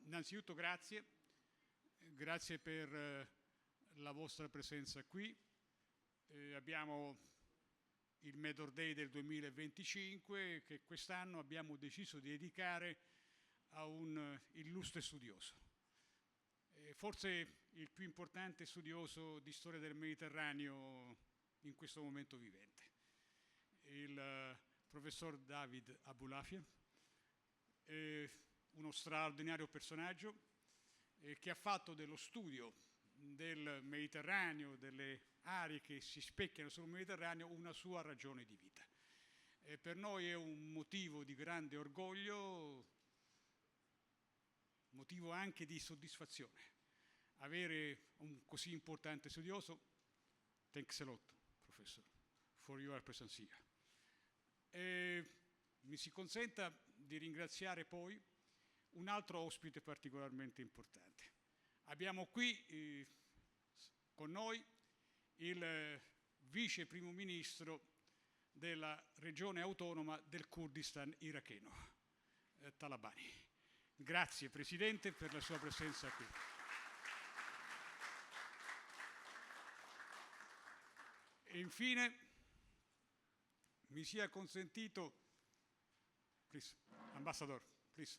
Innanzitutto grazie per la vostra presenza qui. Abbiamo il Medor Day del 2025 che quest'anno abbiamo deciso di dedicare a un illustre studioso, forse il più importante studioso di storia del Mediterraneo in questo momento vivente, il professor David Abulafia, uno straordinario personaggio che ha fatto dello studio del Mediterraneo, delle aree che si specchiano sul Mediterraneo, una sua ragione di vita. Per noi è un motivo di grande orgoglio, motivo anche di soddisfazione. Avere un così importante studioso, thanks a lot, Professor, for your presence here. Mi si consenta di ringraziare poi un altro ospite particolarmente importante. Abbiamo qui con noi il vice primo ministro della regione autonoma del Kurdistan iracheno, Talabani. Grazie Presidente per la sua presenza qui. E infine mi sia consentito, please, Ambassador, please.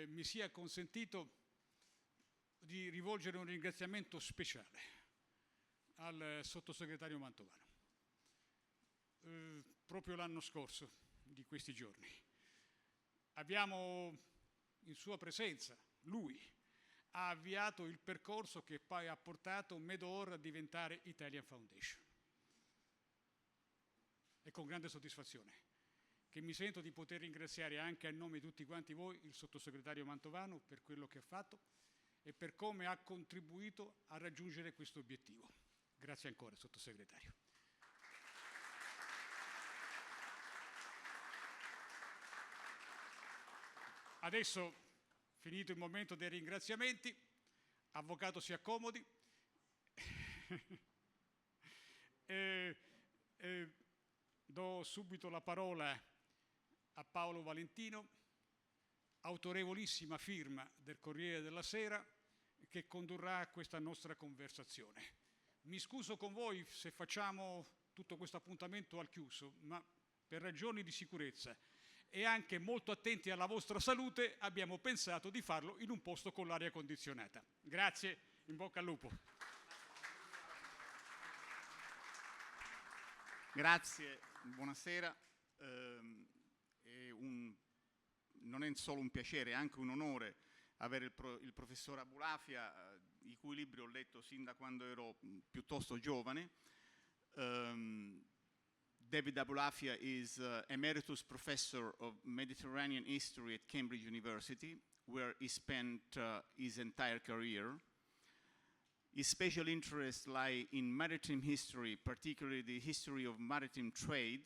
Mi sia consentito di rivolgere un ringraziamento speciale al sottosegretario Mantovano. Proprio l'anno scorso, di questi giorni, abbiamo in sua presenza, lui ha avviato il percorso che poi ha portato Medor a diventare Italian Foundation. E con grande soddisfazione che mi sento di poter ringraziare anche a nome di tutti quanti voi il sottosegretario Mantovano per quello che ha fatto e per come ha contribuito a raggiungere questo obiettivo. Grazie ancora, sottosegretario. Adesso, finito il momento dei ringraziamenti, avvocato si accomodi. Do subito la parola a Paolo Valentino, autorevolissima firma del Corriere della Sera, che condurrà questa nostra conversazione. Mi scuso con voi se facciamo tutto questo appuntamento al chiuso, ma per ragioni di sicurezza e anche molto attenti alla vostra salute abbiamo pensato di farlo in un posto con l'aria condizionata. Grazie, in bocca al lupo. Grazie, buonasera. Non è solo un piacere, è anche un onore avere il professor Abulafia, i cui libri ho letto sin da quando ero piuttosto giovane. David Abulafia is Emeritus Professor of Mediterranean History at Cambridge University, where he spent his entire career. His special interests lie in maritime history, particularly the history of maritime trade.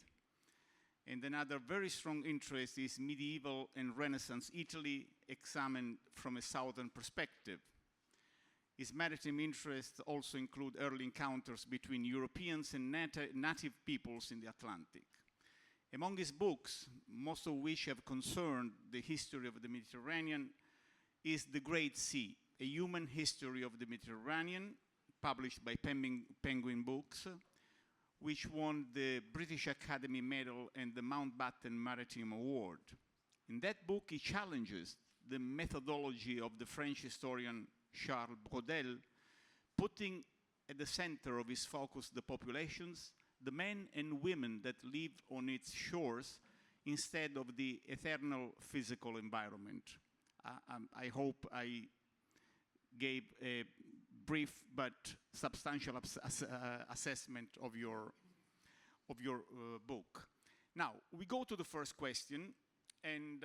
And another very strong interest is medieval and Renaissance Italy examined from a southern perspective. His maritime interests also include early encounters between Europeans and native peoples in the Atlantic. Among his books, most of which have concerned the history of the Mediterranean, is The Great Sea, A Human History of the Mediterranean, published by Penguin Books, which won the British Academy Medal and the Mountbatten Maritime Award. In that book, he challenges the methodology of the French historian Charles Braudel, putting at the center of his focus the populations, the men and women that live on its shores, instead of the eternal physical environment. I hope I gave a brief but substantial assessment of your book. Now, we go to the first question, and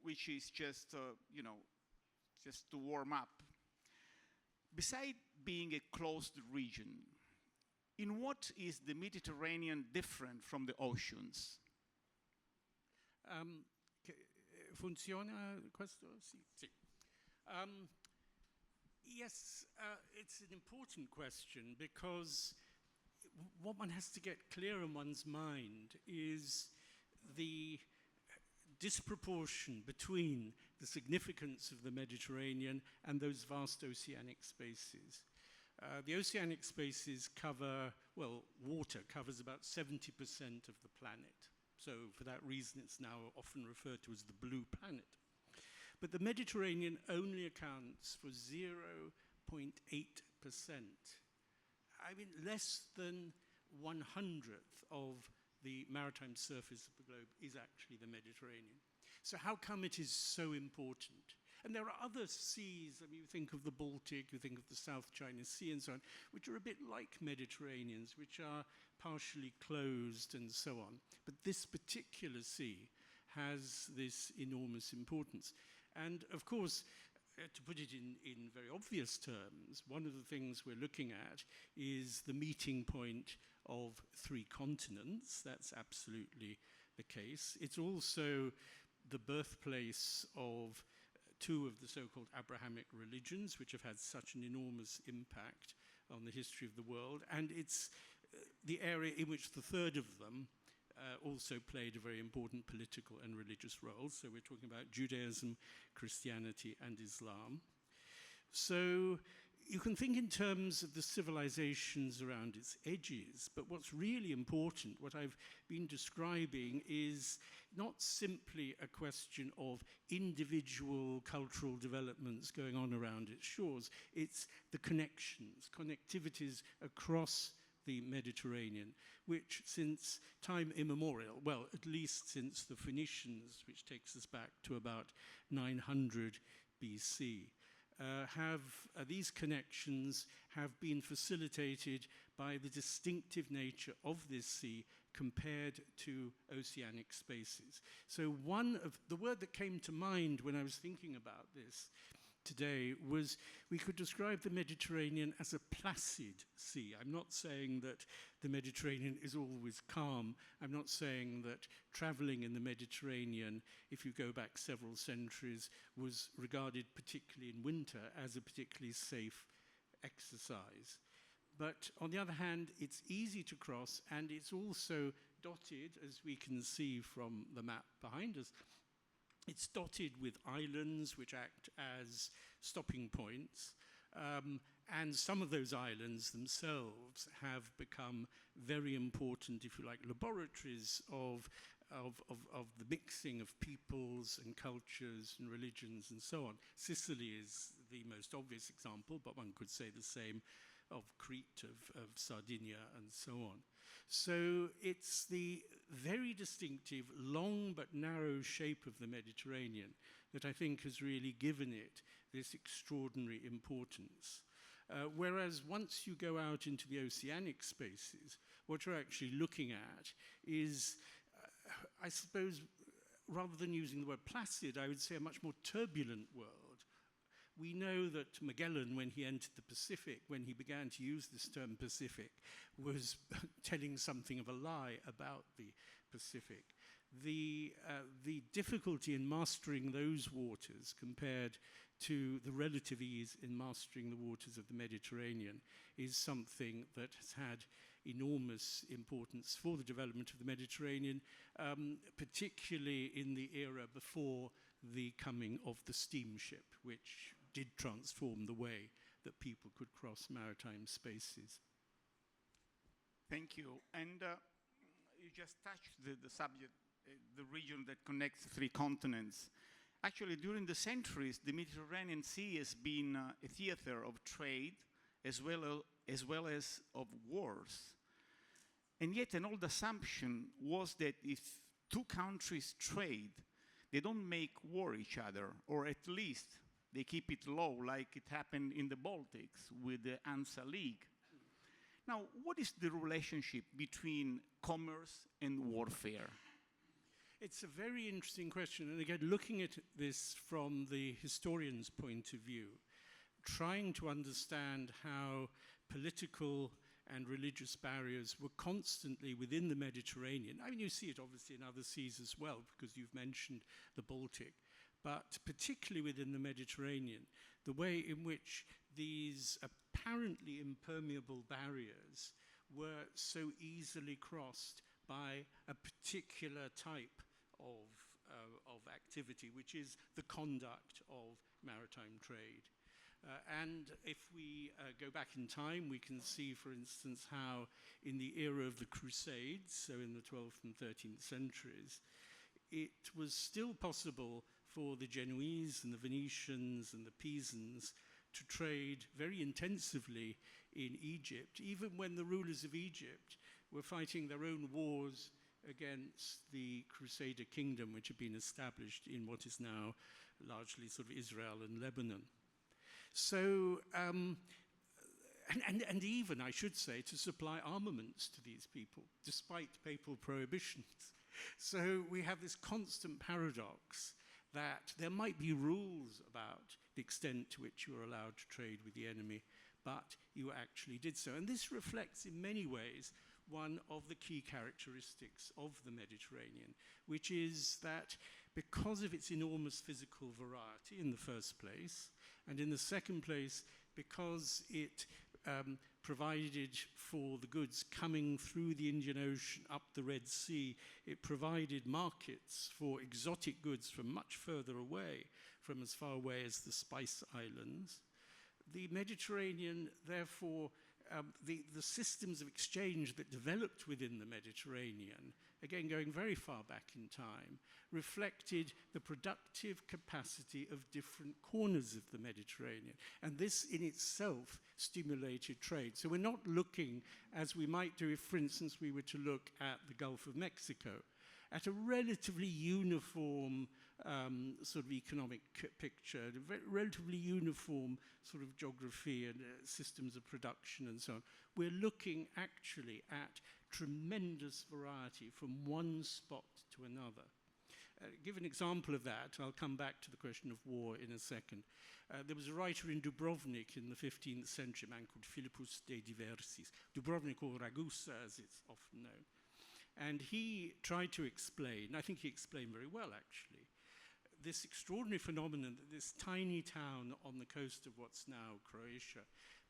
which is just, just to warm up. Besides being a closed region, in what is the Mediterranean different from the oceans? Funziona questo? Sì. Sì. Yes, it's an important question because what one has to get clear in one's mind is the disproportion between the significance of the Mediterranean and those vast oceanic spaces. The oceanic spaces cover, well, water covers about 70% of the planet. So for that reason, it's now often referred to as the blue planet. But the Mediterranean only accounts for 0.8%. I mean, less than 1/100th of the maritime surface of the globe is actually the Mediterranean. So how come it is so important? And there are other seas, I mean, you think of the Baltic, you think of the South China Sea and so on, which are a bit like Mediterraneans, which are partially closed and so on. But this particular sea has this enormous importance. And of course, to put it in very obvious terms, one of the things we're looking at is the meeting point of 3 continents. That's absolutely the case. It's also the birthplace of 2 of the so-called Abrahamic religions, which have had such an enormous impact on the history of the world. And it's the area in which the 3rd of them also played a very important political and religious role. So we're talking about Judaism, Christianity, and Islam. So you can think in terms of the civilizations around its edges, but what's really important, what I've been describing, is not simply a question of individual cultural developments going on around its shores. It's the connections, connectivities across the Mediterranean, which since time immemorial, well, at least since the Phoenicians, which takes us back to about 900 BC, these connections have been facilitated by the distinctive nature of this sea compared to oceanic spaces. So one of the word that came to mind when I was thinking about this today was we could describe the Mediterranean as a placid sea. I'm not saying that the Mediterranean is always calm. I'm not saying that traveling in the Mediterranean, if you go back several centuries, was regarded, particularly in winter, as a particularly safe exercise. But on the other hand, it's easy to cross, and it's also dotted, as we can see from the map behind us. It's dotted with islands which act as stopping points, and some of those islands themselves have become very important, if you like, laboratories of the mixing of peoples and cultures and religions and so on. Sicily is the most obvious example, but one could say the same of Crete, of Sardinia, and so on. So it's the very distinctive, long but narrow shape of the Mediterranean that I think has really given it this extraordinary importance. Whereas once you go out into the oceanic spaces, what you're actually looking at is, I suppose, rather than using the word placid, I would say a much more turbulent world. We know that Magellan, when he entered the Pacific, when he began to use this term Pacific, was telling something of a lie about the Pacific. The difficulty in mastering those waters compared to the relative ease in mastering the waters of the Mediterranean is something that has had enormous importance for the development of the Mediterranean, particularly in the era before the coming of the steamship, which did transform the way that people could cross maritime spaces. Thank you. And you just touched the subject, the region that connects 3 continents. Actually, during the centuries, the Mediterranean Sea has been a theater of trade as well as of wars. And yet an old assumption was that if 2 countries trade, they don't make war each other, or at least they keep it low, like it happened in the Baltics with the ANSA League. Now, what is the relationship between commerce and warfare? It's a very interesting question. And again, looking at this from the historian's point of view, trying to understand how political and religious barriers were constantly within the Mediterranean. I mean, you see it obviously in other seas as well, because you've mentioned the Baltic. But particularly within the Mediterranean, the way in which these apparently impermeable barriers were so easily crossed by a particular type of of activity, which is the conduct of maritime trade. And if we go back in time, we can see, for instance, how in the era of the Crusades, so in the 12th and 13th centuries, it was still possible for the Genoese and the Venetians and the Pisans to trade very intensively in Egypt, even when the rulers of Egypt were fighting their own wars against the Crusader kingdom, which had been established in what is now largely sort of Israel and Lebanon. So, and even, I should say, to supply armaments to these people, despite papal prohibitions. So we have this constant paradox that there might be rules about the extent to which you are allowed to trade with the enemy, but you actually did so. And this reflects in many ways one of the key characteristics of the Mediterranean, which is that because of its enormous physical variety in the first place, and in the second place, because it provided for the goods coming through the Indian Ocean up the Red Sea, it provided markets for exotic goods from much further away, from as far away as the Spice Islands. The Mediterranean, therefore, the systems of exchange that developed within the Mediterranean, again going very far back in time, reflected the productive capacity of different corners of the Mediterranean. And this in itself stimulated trade. So we're not looking, as we might do if, for instance, we were to look at the Gulf of Mexico, at a relatively uniform sort of economic picture, a relatively uniform sort of geography and systems of production and so on. We're looking actually at tremendous variety from one spot to another. Give an example of that. I'll come back to the question of war in a second. There was a writer in Dubrovnik in the 15th century, a man called Philippus de Diversis, Dubrovnik or Ragusa as it's often known. And he tried to explain, I think he explained very well actually, this extraordinary phenomenon that this tiny town on the coast of what's now Croatia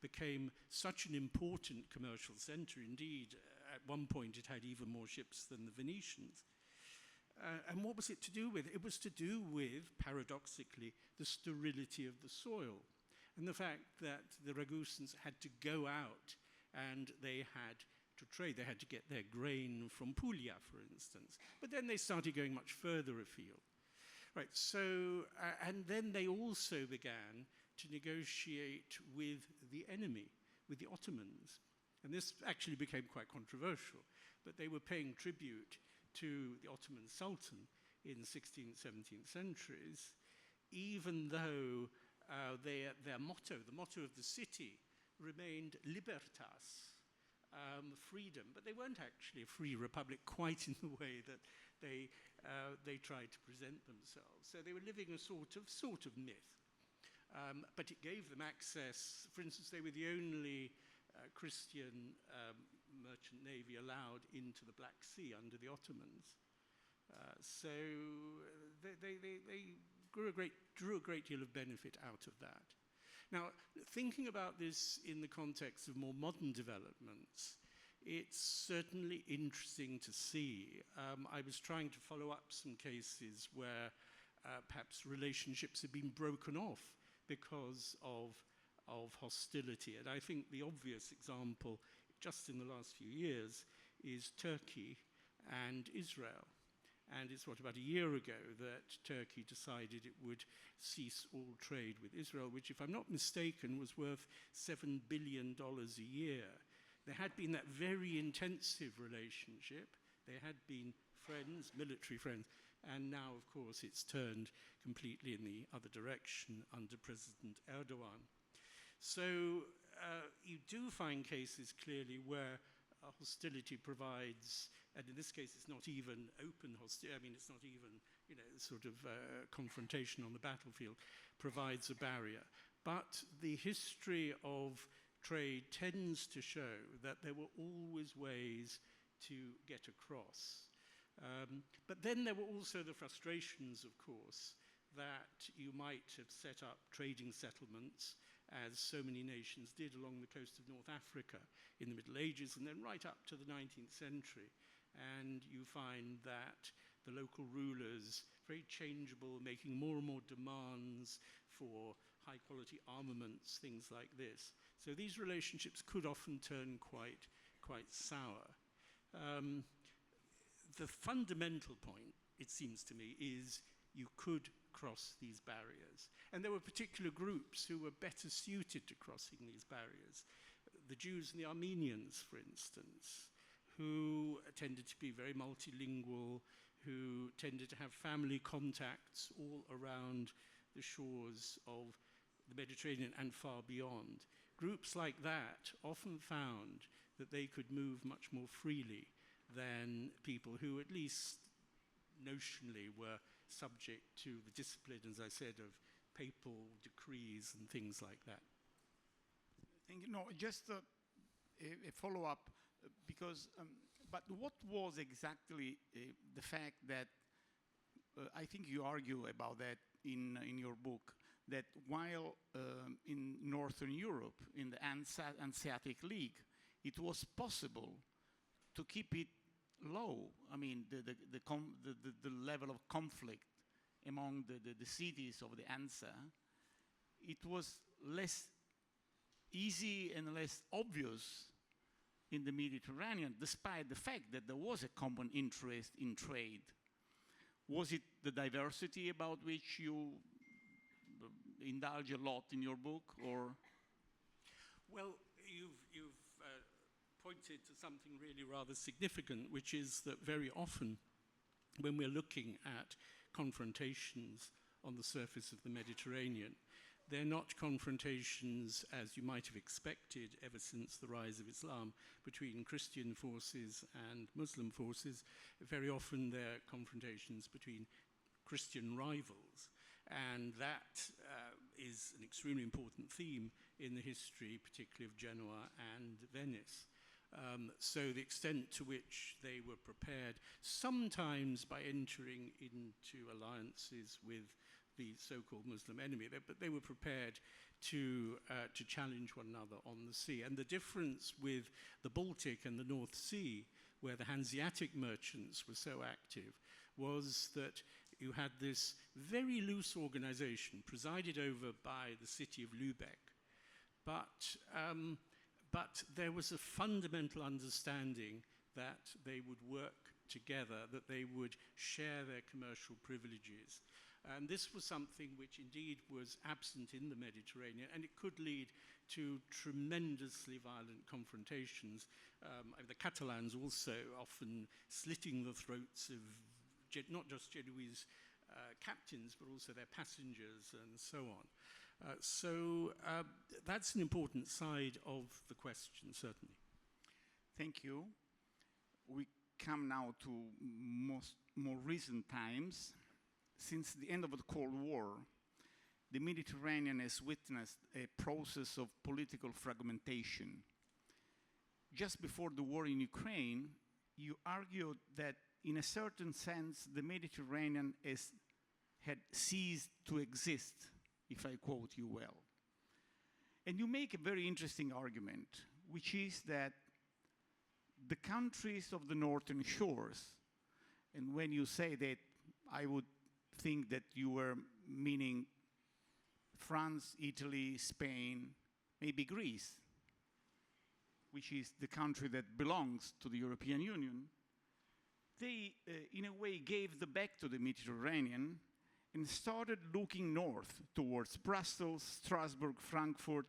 became such an important commercial center. Indeed, at one point it had even more ships than the Venetians. And what was it to do with? It was to do with, paradoxically, the sterility of the soil and the fact that the Ragusans had to go out and they had to trade. They had to get their grain from Puglia, for instance. But then they started going much further afield. Right, so, and then they also began to negotiate with the enemy, with the Ottomans. And this actually became quite controversial, but they were paying tribute to the Ottoman Sultan in the 16th, 17th centuries, even though their motto, the motto of the city, remained libertas, freedom. But they weren't actually a free republic quite in the way that they tried to present themselves. So they were living a sort of myth. But it gave them access. For instance, they were the only Christian merchant navy allowed into the Black Sea under the Ottomans. So they drew a great deal of benefit out of that. Now, thinking about this in the context of more modern developments, it's certainly interesting to see. I was trying to follow up some cases where perhaps relationships have been broken off because of hostility. And I think the obvious example, just in the last few years, is Turkey and Israel. And it's about a year ago that Turkey decided it would cease all trade with Israel, which, if I'm not mistaken, was worth $7 billion a year. There had been that very intensive relationship. They had been friends, military friends, and now, of course, it's turned completely in the other direction under President Erdogan. So you do find cases clearly where hostility provides, and in this case it's not even open hostility, I mean it's not even, sort of confrontation on the battlefield, provides a barrier. But the history of trade tends to show that there were always ways to get across. But then there were also the frustrations, of course, that you might have set up trading settlements, as so many nations did along the coast of North Africa in the Middle Ages and then right up to the 19th century. And you find that the local rulers, very changeable, making more and more demands for high-quality armaments, things like this. So these relationships could often turn quite sour. The fundamental point, it seems to me, is you could cross these barriers. And there were particular groups who were better suited to crossing these barriers. The Jews and the Armenians, for instance, who tended to be very multilingual, who tended to have family contacts all around the shores of the Mediterranean and far beyond. Groups like that often found that they could move much more freely than people who, at least notionally, were subject to the discipline, as I said, of papal decrees and things like that. Thank you. No, just a follow-up, because, but what was exactly the fact that, I think you argue about that in your book, that while in Northern Europe, in the Hanseatic League, it was possible to keep it low. I mean, the level of conflict among the cities of the Hansa, it was less easy and less obvious in the Mediterranean, despite the fact that there was a common interest in trade. Was it the diversity about which you indulge a lot in your book, or? Well, you've pointed to something really rather significant, which is that very often when we're looking at confrontations on the surface of the Mediterranean, they're not confrontations as you might have expected ever since the rise of Islam between Christian forces and Muslim forces. Very often they're confrontations between Christian rivals. And that is an extremely important theme in the history, particularly of Genoa and Venice. So the extent to which they were prepared, sometimes by entering into alliances with the so-called Muslim enemy, but they were prepared to challenge one another on the sea. And the difference with the Baltic and the North Sea, where the Hanseatic merchants were so active, was that you had this very loose organization presided over by the city of Lübeck. But there was a fundamental understanding that they would work together, that they would share their commercial privileges. And this was something which indeed was absent in the Mediterranean, and it could lead to tremendously violent confrontations. The Catalans also often slitting the throats of not just Genoese captains, but also their passengers and so on. So that's an important side of the question, certainly. Thank you. We come now to more recent times. Since the end of the Cold War, the Mediterranean has witnessed a process of political fragmentation. Just before the war in Ukraine, you argued that in a certain sense, the Mediterranean had ceased to exist, if I quote you well. And you make a very interesting argument, which is that the countries of the northern shores, and when you say that, I would think that you were meaning France, Italy, Spain, maybe Greece, which is the country that belongs to the European Union, they, in a way, gave the back to the Mediterranean and started looking north towards Brussels, Strasbourg, Frankfurt,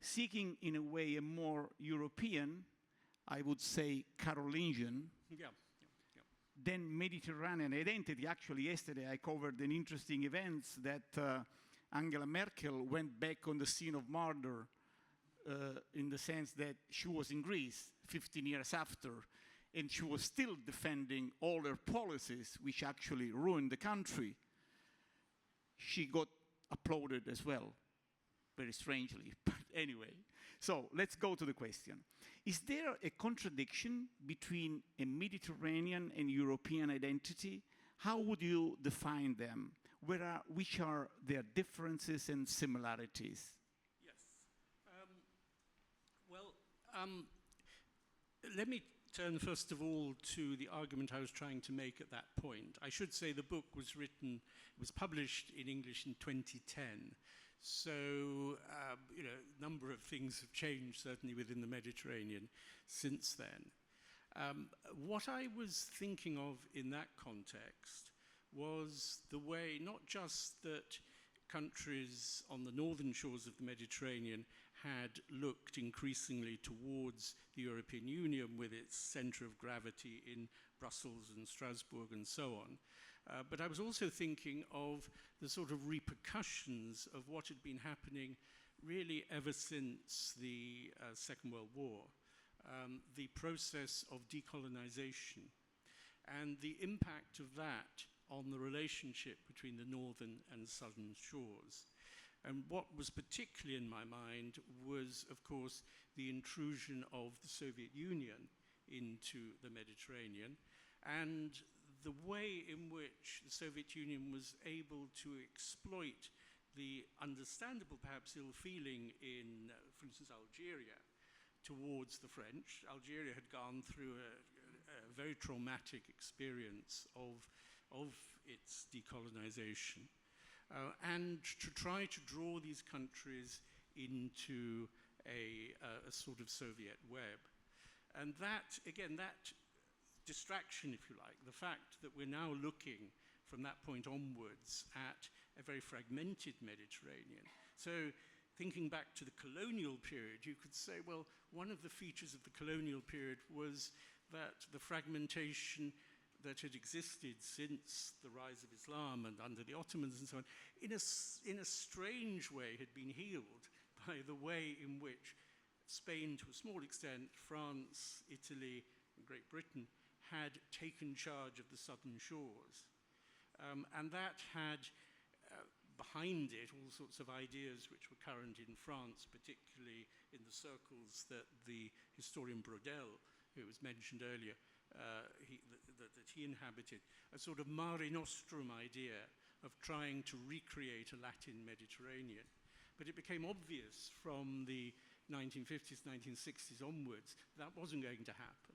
seeking, in a way, a more European, I would say, Carolingian, then Mediterranean identity. Actually, yesterday I covered an interesting event that Angela Merkel went back on the scene of murder in the sense that she was in Greece 15 years after, and she was still defending all her policies, which actually ruined the country. She got applauded as well, very strangely, but anyway. So let's go to the question. Is there a contradiction between a Mediterranean and European identity? How would you define them? Which are their differences and similarities? Yes. Let me turn first of all to the argument I was trying to make at that point. I should say the book was written, it was published in English in 2010. So, you know, a number of things have changed, certainly within the Mediterranean since then. What I was thinking of in that context was the way, not just that countries on the northern shores of the Mediterranean had looked increasingly towards the European Union with its center of gravity in Brussels and Strasbourg and so on. But I was also thinking of the sort of repercussions of what had been happening really ever since the Second World War, the process of decolonization and the impact of that on the relationship between the northern and southern shores. And what was particularly in my mind was, of course, the intrusion of the Soviet Union into the Mediterranean and the way in which the Soviet Union was able to exploit the understandable, perhaps, ill feeling in, for instance, Algeria towards the French. Algeria had gone through a very traumatic experience of its decolonization. And to try to draw these countries into a sort of Soviet web. And that, again, that distraction, if you like, the fact that we're now looking from that point onwards at a very fragmented Mediterranean. So thinking back to the colonial period, you could say, well, one of the features of the colonial period was that the fragmentation that had existed since the rise of Islam and under the Ottomans and so on, in a strange way had been healed by the way in which Spain, to a small extent, France, Italy, and Great Britain had taken charge of the southern shores. And that had behind it all sorts of ideas which were current in France, particularly in the circles that the historian Brodel, who was mentioned earlier, that he inhabited, a sort of Mare Nostrum idea of trying to recreate a Latin Mediterranean. But it became obvious from the 1950s, 1960s onwards that wasn't going to happen.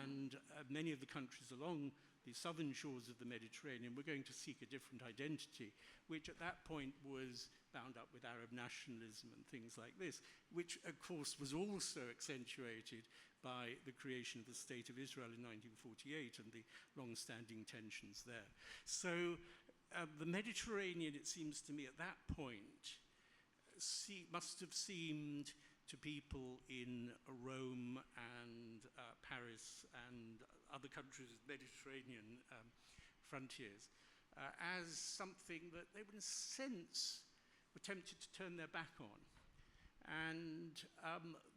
And many of the countries along the southern shores of the Mediterranean were going to seek a different identity, which at that point was bound up with Arab nationalism and things like this, which of course was also accentuated by the creation of the State of Israel in 1948 and the long-standing tensions there. So the Mediterranean, it seems to me, at that point, must have seemed to people in Rome and Paris and other countries with Mediterranean frontiers as something that they, in a sense, were tempted to turn their back on. And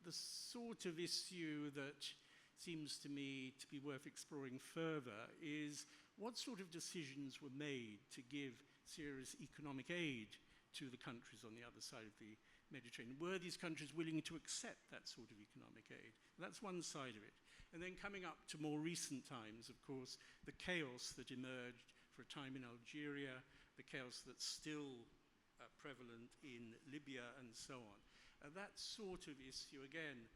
the sort of issue that seems to me to be worth exploring further is what sort of decisions were made to give serious economic aid to the countries on the other side of the Mediterranean. Were these countries willing to accept that sort of economic aid? That's one side of it. And then coming up to more recent times, of course, the chaos that emerged for a time in Algeria, the chaos that's still prevalent in Libya and so on. That sort of issue, again,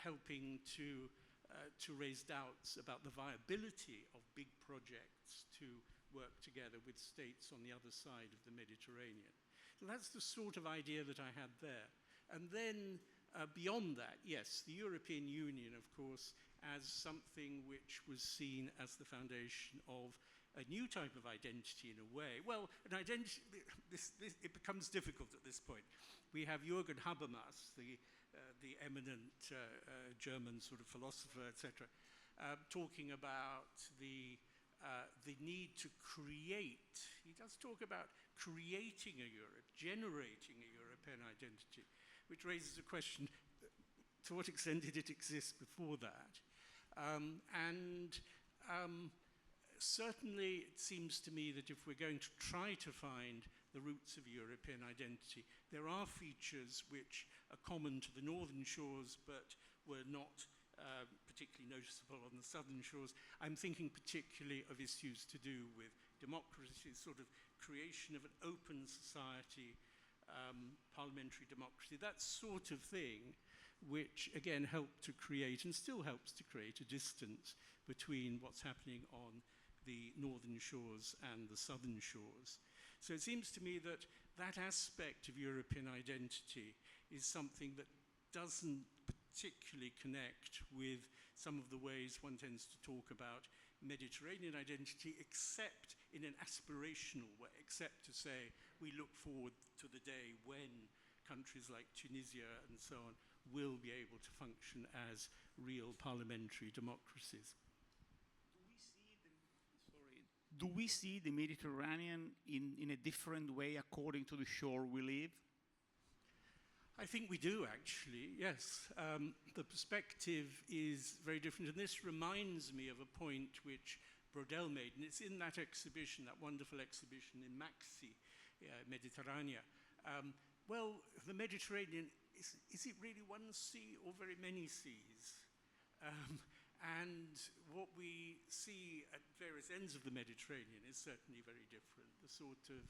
helping to raise doubts about the viability of big projects to work together with states on the other side of the Mediterranean. So that's the sort of idea that I had there. And then beyond that, yes, the European Union, of course, as something which was seen as the foundation of a new type of identity in a way. Well, an identity, it becomes difficult at this point. We have Jürgen Habermas, the eminent German sort of philosopher, etc., talking about the need to create. He does talk about creating a Europe, generating a European identity, which raises a question, to what extent did it exist before that? Certainly it seems to me that if we're going to try to find the roots of European identity, there are features which are common to the northern shores but were not particularly noticeable on the southern shores. I'm thinking particularly of issues to do with democracy, sort of creation of an open society, parliamentary democracy, that sort of thing which again helped to create and still helps to create a distance between what's happening on the northern shores and the southern shores. So it seems to me that that aspect of European identity is something that doesn't particularly connect with some of the ways one tends to talk about Mediterranean identity, except in an aspirational way, except to say we look forward to the day when countries like Tunisia and so on will be able to function as real parliamentary democracies. Do we see the Mediterranean in a different way according to the shore we live? I think we do, actually, yes. The perspective is very different, and this reminds me of a point which Brodel made, and it's in that exhibition, that wonderful exhibition in Maxi, Mediterranea. Well, the Mediterranean, is it really one sea or very many seas? And what we see at various ends of the Mediterranean is certainly very different. The sort of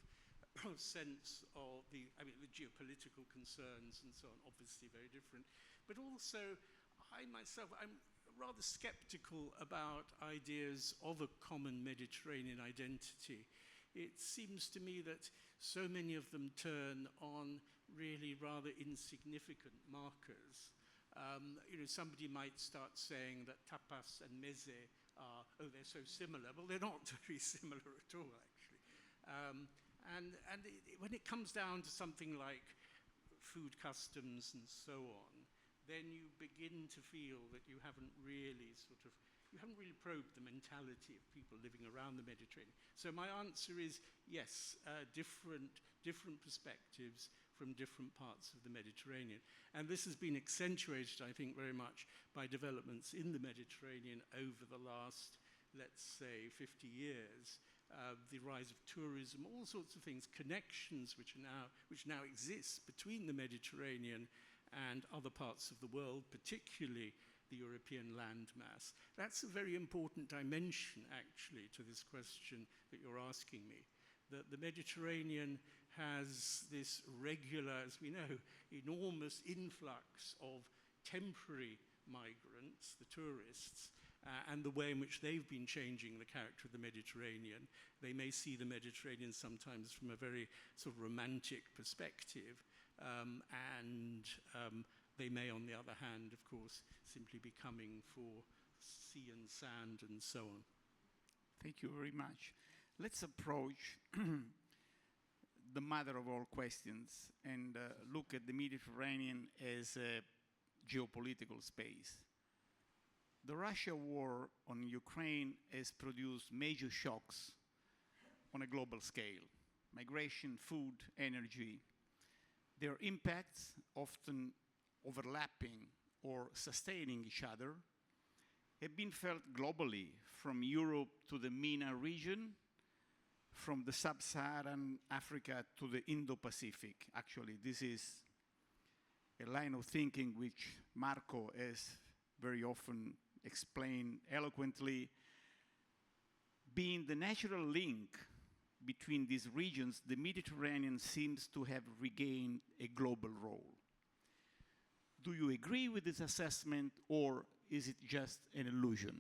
sense of the geopolitical concerns and so on, obviously very different. But also, I myself, I'm rather skeptical about ideas of a common Mediterranean identity. It seems to me that so many of them turn on really rather insignificant markers. Somebody might start saying that tapas and meze are, they're so similar. Well, they're not very similar at all, actually. When it comes down to something like food customs and so on, then you begin to feel that you haven't really probed the mentality of people living around the Mediterranean. So my answer is yes, different perspectives from different parts of the Mediterranean. And this has been accentuated, I think, very much by developments in the Mediterranean over the last, let's say, 50 years. The rise of tourism, all sorts of things, connections which now exist between the Mediterranean and other parts of the world, particularly the European landmass. That's a very important dimension, actually, to this question that you're asking me. That the Mediterranean has this regular, as we know, enormous influx of temporary migrants, the tourists, and the way in which they've been changing the character of the Mediterranean. They may see the Mediterranean sometimes from a very sort of romantic perspective, and they may, on the other hand, of course, simply be coming for sea and sand and so on. Thank you very much. Let's approach the mother of all questions and look at the Mediterranean as a geopolitical space. The Russia war on Ukraine has produced major shocks on a global scale. Migration, food, energy. Their impacts, often overlapping or sustaining each other, have been felt globally, from Europe to the MENA region, from the sub-Saharan Africa to the Indo-Pacific. Actually, this is a line of thinking which Marco has very often explained eloquently. Being the natural link between these regions, the Mediterranean seems to have regained a global role. Do you agree with this assessment, or is it just an illusion?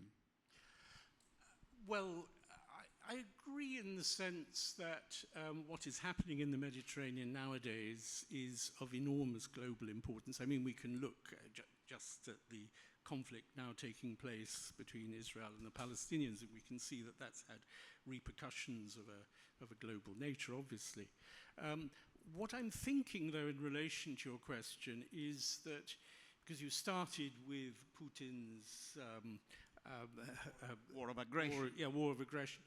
Well, I agree in the sense that what is happening in the Mediterranean nowadays is of enormous global importance. I mean, we can look just at the conflict now taking place between Israel and the Palestinians, and we can see that that's had repercussions of a global nature, obviously. What I'm thinking, though, in relation to your question is that, because you started with Putin's war of aggression. War of aggression.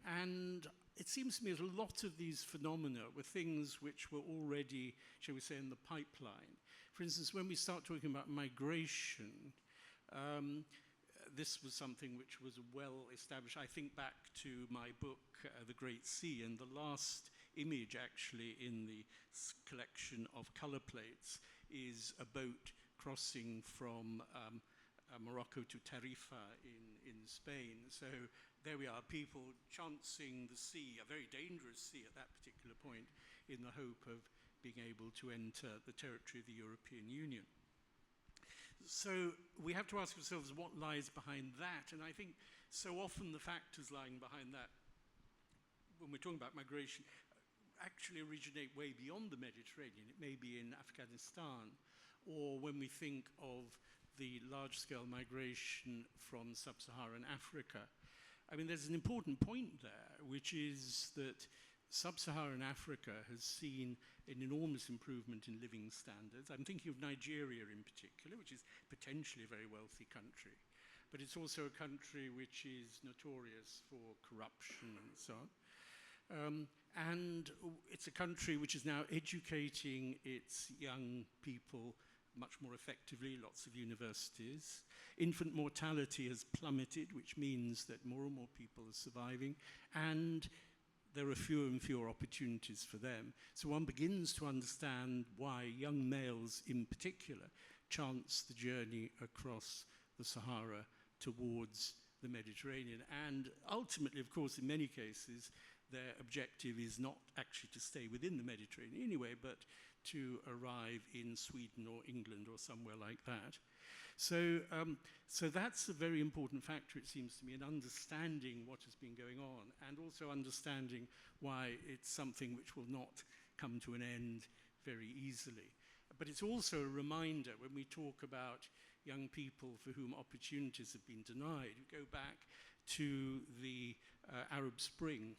And it seems to me that a lot of these phenomena were things which were already, shall we say, in the pipeline. For instance, when we start talking about migration, this was something which was well established. I think back to my book, The Great Sea, and the last image actually in the collection of color plates is a boat crossing from Morocco to Tarifa in Spain. So there we are, people chancing the sea, a very dangerous sea at that particular point, in the hope of being able to enter the territory of the European Union. So we have to ask ourselves what lies behind that, and I think so often the factors lying behind that, when we're talking about migration, actually originate way beyond the Mediterranean. It may be in Afghanistan, or when we think of the large-scale migration from sub-Saharan Africa. I mean, there's an important point there, which is that sub-Saharan Africa has seen an enormous improvement in living standards. I'm thinking of Nigeria in particular, which is potentially a very wealthy country, but it's also a country which is notorious for corruption and so on. And it's a country which is now educating its young people much more effectively, lots of universities. Infant mortality has plummeted, which means that more and more people are surviving, and there are fewer and fewer opportunities for them. So one begins to understand why young males in particular chance the journey across the Sahara towards the Mediterranean. And ultimately, of course, in many cases, their objective is not actually to stay within the Mediterranean anyway, but to arrive in Sweden or England or somewhere like that. So that's a very important factor, it seems to me, in understanding what has been going on, and also understanding why it's something which will not come to an end very easily. But it's also a reminder when we talk about young people for whom opportunities have been denied. We go back to the Arab Spring.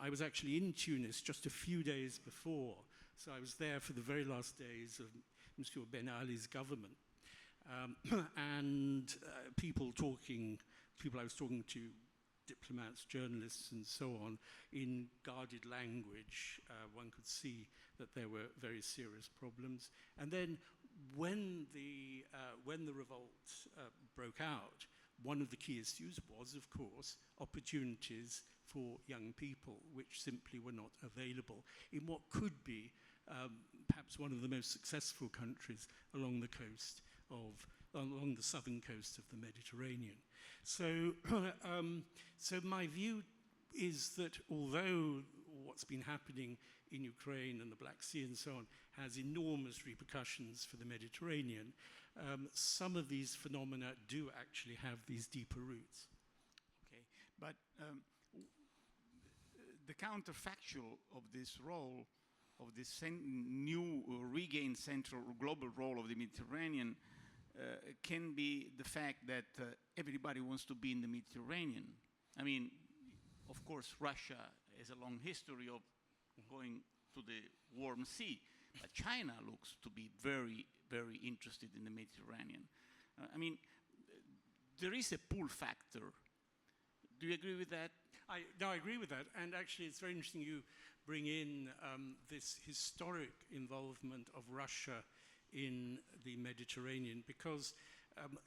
I was actually in Tunis just a few days before, so I was there for the very last days of Monsieur Ben Ali's government. People I was talking to, diplomats, journalists, and so on, in guarded language. One could see that there were very serious problems. And then when the revolt broke out, one of the key issues was, of course, opportunities for young people, which simply were not available in what could be perhaps one of the most successful countries along the southern coast of the Mediterranean. So, so my view is that although what's been happening in Ukraine and the Black Sea and so on has enormous repercussions for the Mediterranean, some of these phenomena do actually have these deeper roots. Okay, but the counterfactual of this role, of this new regained central global role of the Mediterranean can be the fact that everybody wants to be in the Mediterranean. I mean, of course, Russia has a long history of going to the warm sea, but China looks to be very, very interested in the Mediterranean. I mean, there is a pull factor. Do you agree with that? I agree with that, and actually it's very interesting you bring in this historic involvement of Russia in the Mediterranean, because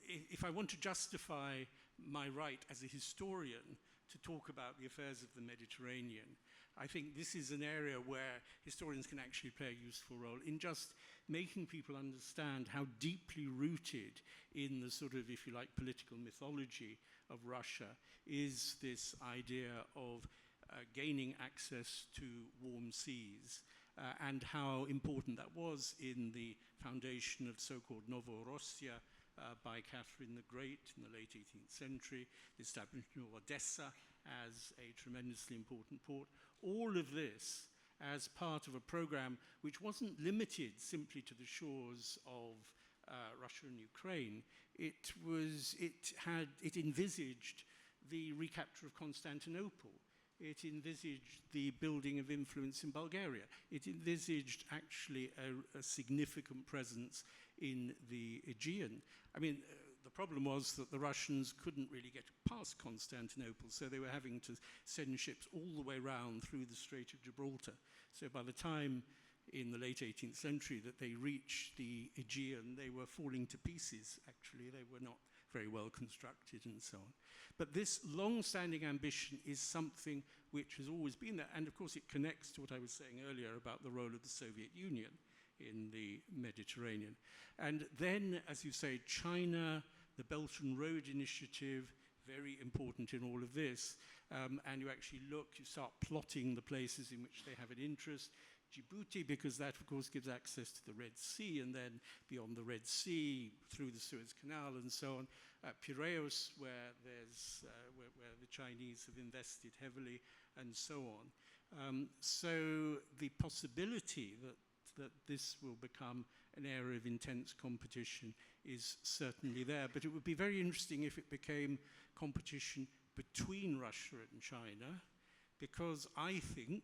if I want to justify my right as a historian to talk about the affairs of the Mediterranean, I think this is an area where historians can actually play a useful role in just making people understand how deeply rooted in the sort of, if you like, political mythology of Russia is this idea of gaining access to warm seas, and how important that was in the foundation of so-called Novorossiya by Catherine the Great in the late 18th century, the establishment of Odessa as a tremendously important port. All of this as part of a program which wasn't limited simply to the shores of Russia and Ukraine. It envisaged the recapture of Constantinople. It envisaged the building of influence in Bulgaria. It envisaged actually a significant presence in the Aegean. I mean, the problem was that the Russians couldn't really get past Constantinople, so they were having to send ships all the way round through the Strait of Gibraltar. So by the time in the late 18th century that they reached the Aegean, they were falling to pieces, actually. They were not very well constructed and so on. But this long-standing ambition is something which has always been there, and of course it connects to what I was saying earlier about the role of the Soviet Union in the Mediterranean. And then, as you say, China, the Belt and Road Initiative, very important in all of this. And you actually look, you start plotting the places in which they have an interest. Djibouti, because that, of course, gives access to the Red Sea, and then beyond the Red Sea, through the Suez Canal and so on. Piraeus, where the Chinese have invested heavily, and so on. So the possibility that this will become an area of intense competition is certainly there. But it would be very interesting if it became competition between Russia and China, because I think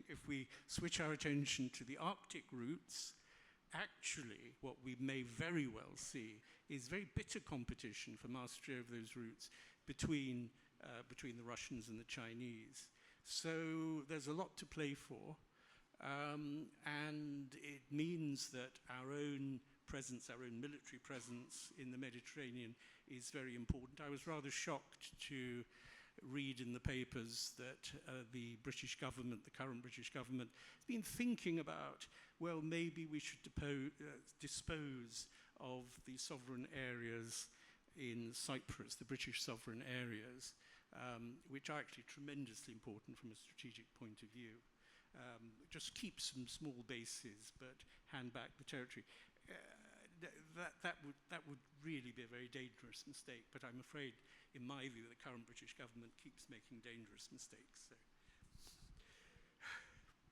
if we switch our attention to the Arctic routes, actually what we may very well see is very bitter competition for mastery of those routes between the Russians and the Chinese. So there's a lot to play for, and it means that our own presence, our own military presence in the Mediterranean is very important. I was rather shocked to read in the papers that the British government, the current British government, has been thinking about, well, maybe we should dispose of the sovereign areas in Cyprus, the British sovereign areas, which are actually tremendously important from a strategic point of view. Just keep some small bases, but hand back the territory. That would really be a very dangerous mistake, but I'm afraid, in my view, the current British government keeps making dangerous mistakes.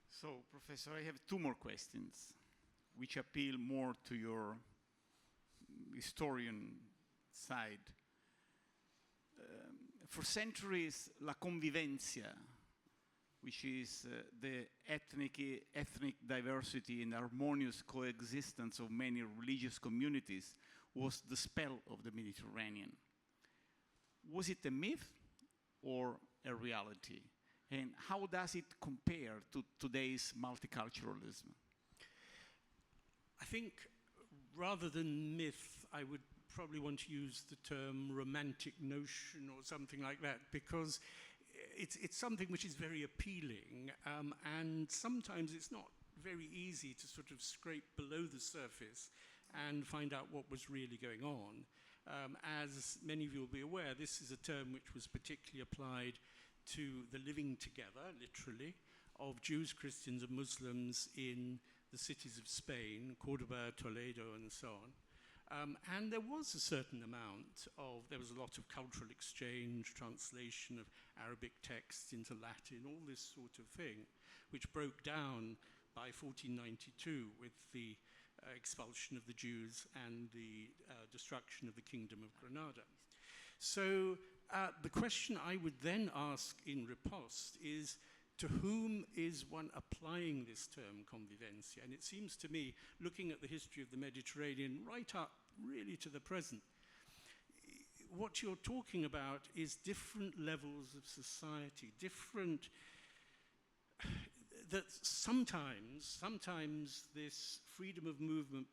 So, Professor, I have two more questions, which appeal more to your historian side. For centuries, la convivencia, which is the ethnic diversity and harmonious coexistence of many religious communities, was the spell of the Mediterranean. Was it a myth or a reality? And how does it compare to today's multiculturalism? I think rather than myth, I would probably want to use the term romantic notion or something like that, because it's something which is very appealing, and sometimes it's not very easy to sort of scrape below the surface and find out what was really going on. As many of you will be aware, this is a term which was particularly applied to the living together, literally, of Jews, Christians, and Muslims in the cities of Spain, Cordoba, Toledo, and so on. And there was a certain amount there was a lot of cultural exchange, translation of Arabic texts into Latin, all this sort of thing, which broke down by 1492 with the expulsion of the Jews and the destruction of the Kingdom of Granada. So the question I would then ask in riposte is, to whom is one applying this term convivencia? And it seems to me, looking at the history of the Mediterranean right up really to the present, what you're talking about is different levels of society, that sometimes this freedom of movement,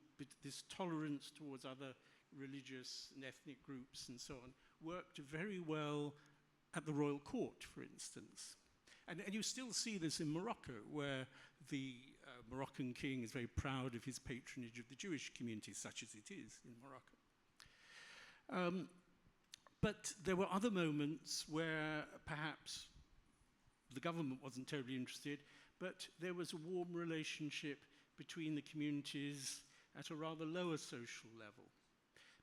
this tolerance towards other religious and ethnic groups and so on, worked very well at the royal court, for instance. And you still see this in Morocco, where the Moroccan king is very proud of his patronage of the Jewish community, such as it is in Morocco. But there were other moments where perhaps the government wasn't terribly interested, but there was a warm relationship between the communities at a rather lower social level.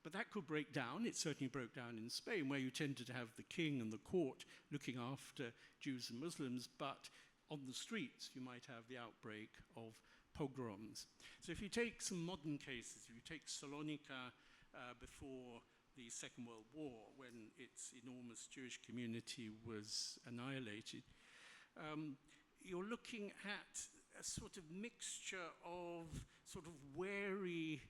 But that could break down. It certainly broke down in Spain, where you tended to have the king and the court looking after Jews and Muslims, but on the streets you might have the outbreak of pogroms. So if you take some modern cases, if you take Salonika before the Second World War, when its enormous Jewish community was annihilated, you're looking at a sort of mixture of sort of wary,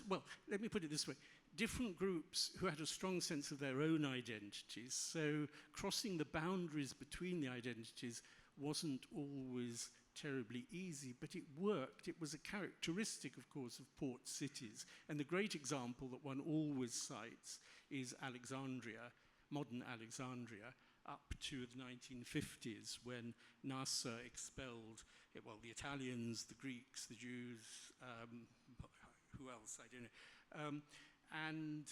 well, let me put it this way. Different groups who had a strong sense of their own identities, so crossing the boundaries between the identities wasn't always terribly easy, but it worked. It was a characteristic, of course, of port cities. And the great example that one always cites is Alexandria, modern Alexandria, up to the 1950s, when Nasser expelled, well, the Italians, the Greeks, the Jews, who else, I don't know. And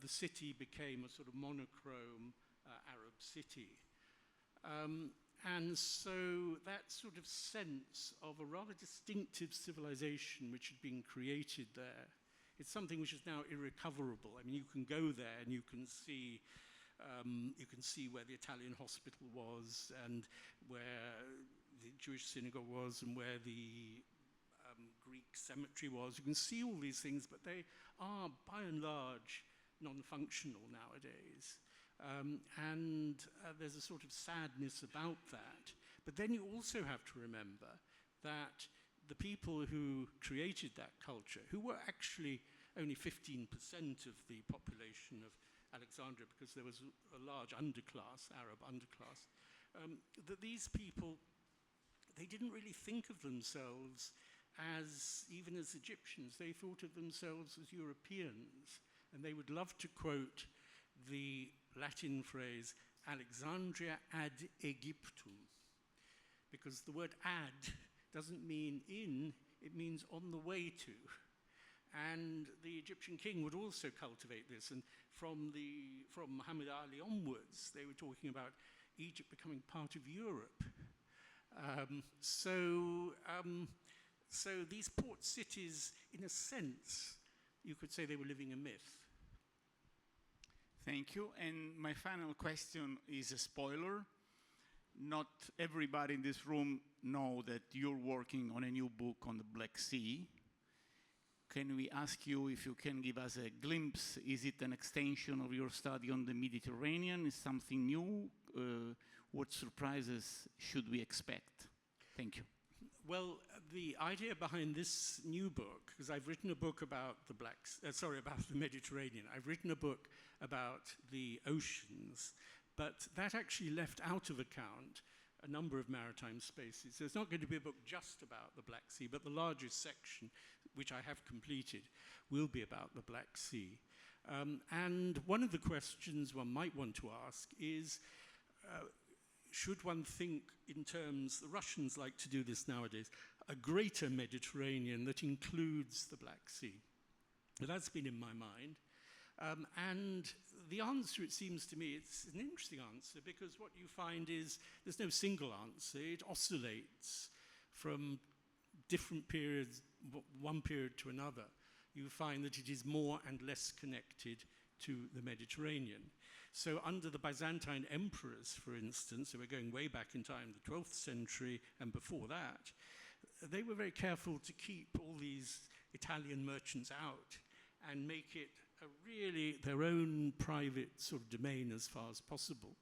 the city became a sort of monochrome Arab city. And so that sort of sense of a rather distinctive civilization which had been created there, it's something which is now irrecoverable. I mean, you can go there and you can see where the Italian hospital was, and where the Jewish synagogue was, and where the Greek cemetery was. You can see all these things, but they are, by and large, non-functional nowadays. There's a sort of sadness about that. But then you also have to remember that the people who created that culture, who were actually only 15% of the population of Alexandria, because there was a large underclass, Arab underclass, that these people, they didn't really think of themselves even as Egyptians. They thought of themselves as Europeans, and they would love to quote the Latin phrase, Alexandria ad Aegyptum, because the word ad doesn't mean in, it means on the way to. And the Egyptian king would also cultivate this, and from Muhammad Ali onwards, they were talking about Egypt becoming part of Europe. So these port cities, in a sense, you could say they were living a myth. Thank you. And my final question is a spoiler. Not everybody in this room know that you're working on a new book on the Black Sea. Can we ask you if you can give us a glimpse? Is it an extension of your study on the Mediterranean? Is something new? What surprises should we expect? Thank you. Well, the idea behind this new book, because I've written a book about about the Mediterranean. I've written a book about the oceans, but that actually left out of account a number of maritime spaces. So it's not going to be a book just about the Black Sea, but the largest section, which I have completed, will be about the Black Sea. And one of the questions one might want to ask is, should one think in terms, the Russians like to do this nowadays, a greater Mediterranean that includes the Black Sea? But that's been in my mind. And the answer, it seems to me, it's an interesting answer, because what you find is there's no single answer. It oscillates from different periods, one period to another. You find that it is more and less connected to the Mediterranean. So under the Byzantine emperors, for instance, so we're going way back in time, the 12th century and before that, they were very careful to keep all these Italian merchants out and make it really their own private sort of domain as far as possible.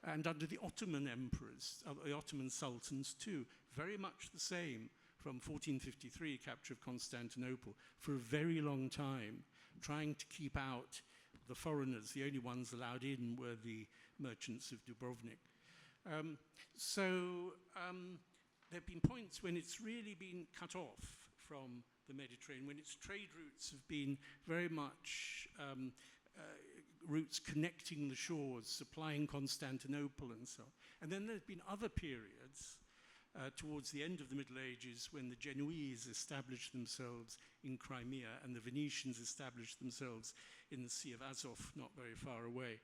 And under the Ottoman emperors, the Ottoman sultans too, very much the same, from 1453, capture of Constantinople, for a very long time, trying to keep out the foreigners. The only ones allowed in were the merchants of Dubrovnik. There have been points when it's really been cut off from the Mediterranean, when its trade routes have been very much routes connecting the shores, supplying Constantinople and so on. And then there have been other periods towards the end of the Middle Ages, when the Genoese established themselves in Crimea and the Venetians established themselves in the Sea of Azov, not very far away,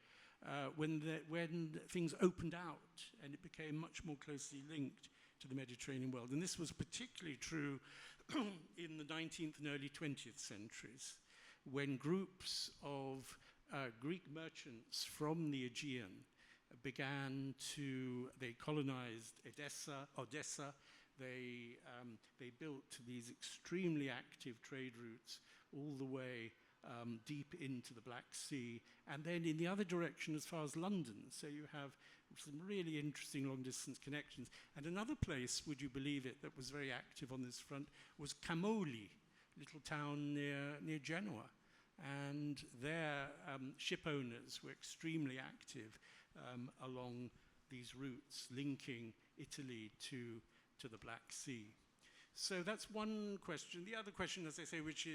when things opened out and it became much more closely linked to the Mediterranean world. And this was particularly true in the 19th and early 20th centuries, when groups of Greek merchants from the Aegean they colonized Odessa. They built these extremely active trade routes all the way deep into the Black Sea, and then in the other direction as far as London. So you have some really interesting long-distance connections. And another place, would you believe it, that was very active on this front was Camoli, a little town near Genoa. And their ship owners were extremely active along these routes linking Italy to the Black Sea. So that's one question. The other question, as I say, which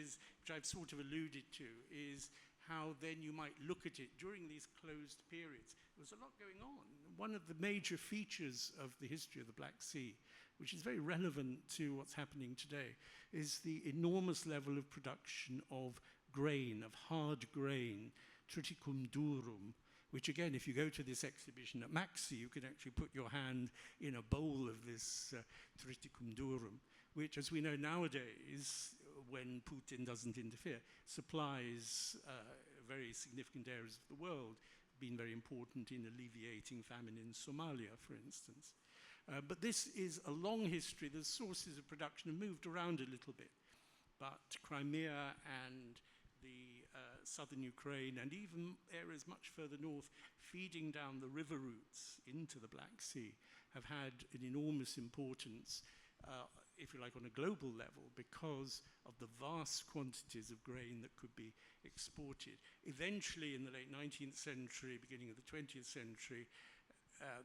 I've sort of alluded to, is how then you might look at it during these closed periods. There was a lot going on. One of the major features of the history of the Black Sea, which is very relevant to what's happening today, is the enormous level of production of grain, of hard grain, triticum durum, which again, if you go to this exhibition at Maxi, you can actually put your hand in a bowl of this Triticum durum, which, as we know nowadays, when Putin doesn't interfere, supplies very significant areas of the world, been very important in alleviating famine in Somalia, for instance. But this is a long history. The sources of production have moved around a little bit. But Crimea and the southern Ukraine and even areas much further north feeding down the river routes into the Black Sea have had an enormous importance, if you like, on a global level because of the vast quantities of grain that could be exported. Eventually, in the late 19th century, beginning of the 20th century,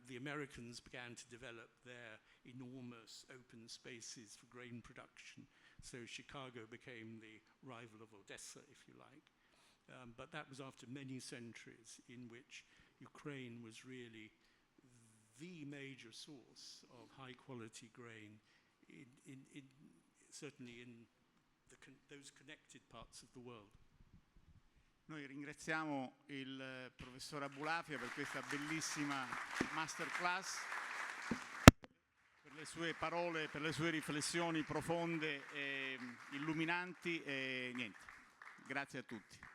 the Americans began to develop their enormous open spaces for grain production. So Chicago became the rival of Odessa, if you like. But that was after many centuries in which Ukraine was really the major source of high-quality grain, certainly in those connected parts of the world. Noi ringraziamo il professor Abulafia per questa bellissima masterclass, per le sue parole, per le sue riflessioni profonde e illuminanti e niente. Grazie a tutti.